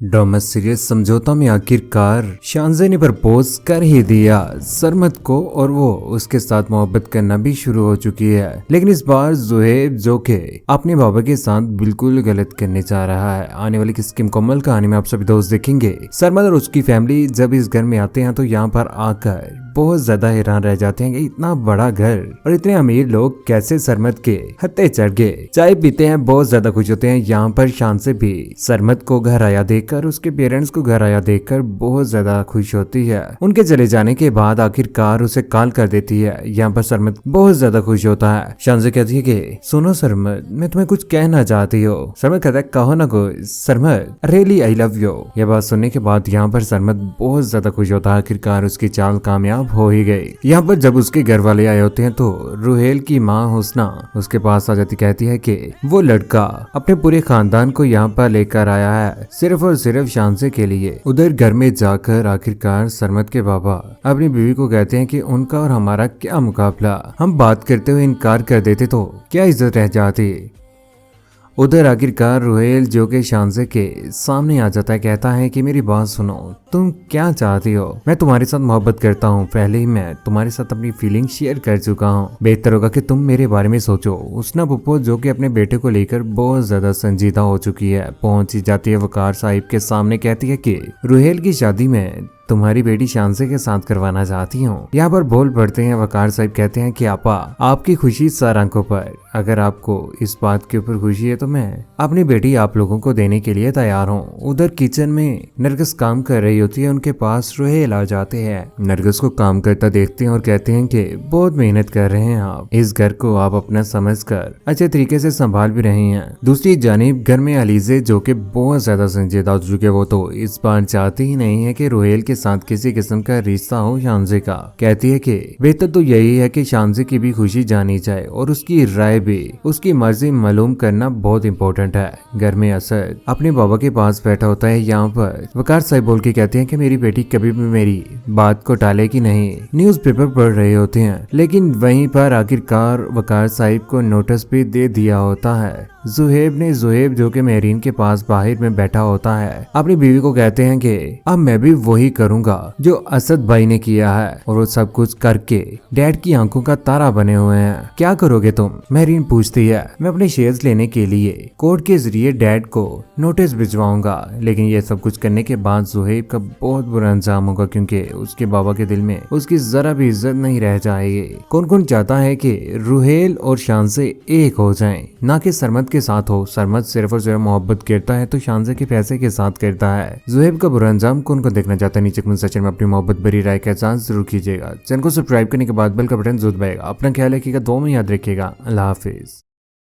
Domestic समझौता में आखिरकार शानजे ने प्रपोज कर ही दिया सरमत को और वो उसके साथ मोहब्बत करना भी शुरू हो चुकी है। लेकिन इस बार जुहेब जो के अपने बाबा के साथ बिल्कुल गलत करने जा रहा है। आने वाली किसकी मुकम्मल कहानी में आप सभी दोस्त देखेंगे। सरमत और उसकी फैमिली जब इस घर में आते हैं तो यहाँ पर आकर बहुत ज्यादा हैरान रह जाते हैं कि इतना बड़ा घर और इतने अमीर लोग कैसे सरमत के हत्थे चढ़ गए। चाय पीते हैं, बहुत ज्यादा खुश होते हैं। यहाँ पर शान से भी सरमत को घर आया देखकर, उसके पेरेंट्स को घर आया देखकर बहुत ज्यादा खुश होती है। उनके चले जाने के बाद आखिरकार उसे कॉल कर देती है। यहाँ पर सरमत बहुत ज्यादा खुश होता है। शान से कहती है कि सुनो सरमत, मैं तुम्हें कुछ कहना चाहती हूँ। सरमत कहता है कहो ना कुछ। सरमत रियली आई लव यू। यह बात सुनने के बाद यहाँ पर सरमत बहुत ज्यादा खुश होता है। आखिरकार उसकी चाल कामयाब हो ही गई। यहाँ पर जब उसके घर वाले आए होते हैं तो रुहेल की माँ हुस्ना उसके पास आ जाती, कहती है कि वो लड़का अपने पूरे खानदान को यहाँ पर लेकर आया है सिर्फ और सिर्फ शानसे के लिए। उधर घर में जाकर आखिरकार सरमत के बाबा अपनी बीवी को कहते हैं कि उनका और हमारा क्या मुकाबला, हम बात करते हुए इनकार कर देते तो क्या इज्जत रह जाती। उधर आखिरकार रुहेल जो के शानसे के सामने आ जाता है, कहता है कि मेरी बात सुनो, तुम क्या चाहती हो? मैं तुम्हारे साथ मोहब्बत करता हूँ, पहले ही मैं तुम्हारे साथ अपनी फीलिंग शेयर कर चुका हूँ। बेहतर होगा कि तुम मेरे बारे में सोचो। उसना पुप्पो जो कि अपने बेटे को लेकर बहुत ज्यादा संजीदा हो चुकी है, पहुंच ही जाती है वकार साहिब के सामने, कहती है कि रुहेल की शादी में तुम्हारी बेटी शानसे के साथ करवाना चाहती हूँ। यहाँ पर बोल पड़ते हैं वकार साहिब, कहते हैं कि आपा आपकी खुशी सर आंखों पर, अगर आपको इस बात के ऊपर खुशी है तो मैं अपनी बेटी आप लोगों को देने के लिए तैयार हूँ। उधर किचन में नरगिस काम कर रही होती है, उनके पास रुहेल आ जाते हैं। नरगिस को काम करता देखते हैं और कहते हैं कि बहुत मेहनत कर रहे हैं आप, इस घर को आप अपना समझकर अच्छे तरीके से संभाल भी रहे हैं। दूसरी जानिब घर में अलीजे जो कि बहुत ज्यादा संजीदा हो चुके, वो तो इस बार चाहती ही नहीं है कि रुहेल के साथ किसी किस्म का रिश्ता हो शानसे का। कहती है कि बेहतर तो यही है कि शानसे की भी खुशी जानी जाए और उसकी राय भी, उसकी मर्जी मालूम करना बहुत इंपॉर्टेंट है। घर में असद अपने बाबा के पास बैठा होता है। यहाँ पर वकार साहिब बोल के कहते हैं कि मेरी बेटी कभी भी मेरी बात को टालेगी नहीं। न्यूज़पेपर पढ़ रहे होते हैं, लेकिन वहीं पर आखिरकार वकार साहिब को नोटिस भी दे दिया होता है। जुहेब जो कि मेहरीन के पास बाहर में बैठा होता है, अपनी बीवी को कहते हैं कि अब मैं भी वही करूंगा जो असद भाई ने किया है, और वो सब कुछ करके डैड की आंखों का तारा बने हुए हैं। क्या करोगे तुम? मेहरीन पूछती है। मैं अपने शेयर्स लेने के लिए कोर्ट के जरिए डैड को नोटिस भिजवाऊंगा, लेकिन ये सब कुछ करने के बाद जुहेब का बहुत बुरा अंजाम होगा, क्योंकि उसके बाबा के दिल में उसकी जरा भी इज्जत नहीं रह जाएगी। कौन कौन चाहता है कि रुहेल और शानसे एक हो जाएं, ना कि सरमत के साथ हो। सरमत सिर्फ और सिर्फ मोहब्बत करता है तो शानसे के पैसे के साथ करता है। जुहेब का बुरा अंजाम कौन को देखना चाहता है? नीचे कमेंट सेक्शन में अपनी मोहब्बत भरी राय का एहसान जरूर कीजिएगा। चैनल को सब्सक्राइब करने के बाद बेल का बटन जरूर दबाएगा। अपना ख्याल रखिएगा, दुआ में याद रखिएगा। अल्लाह हाफिज।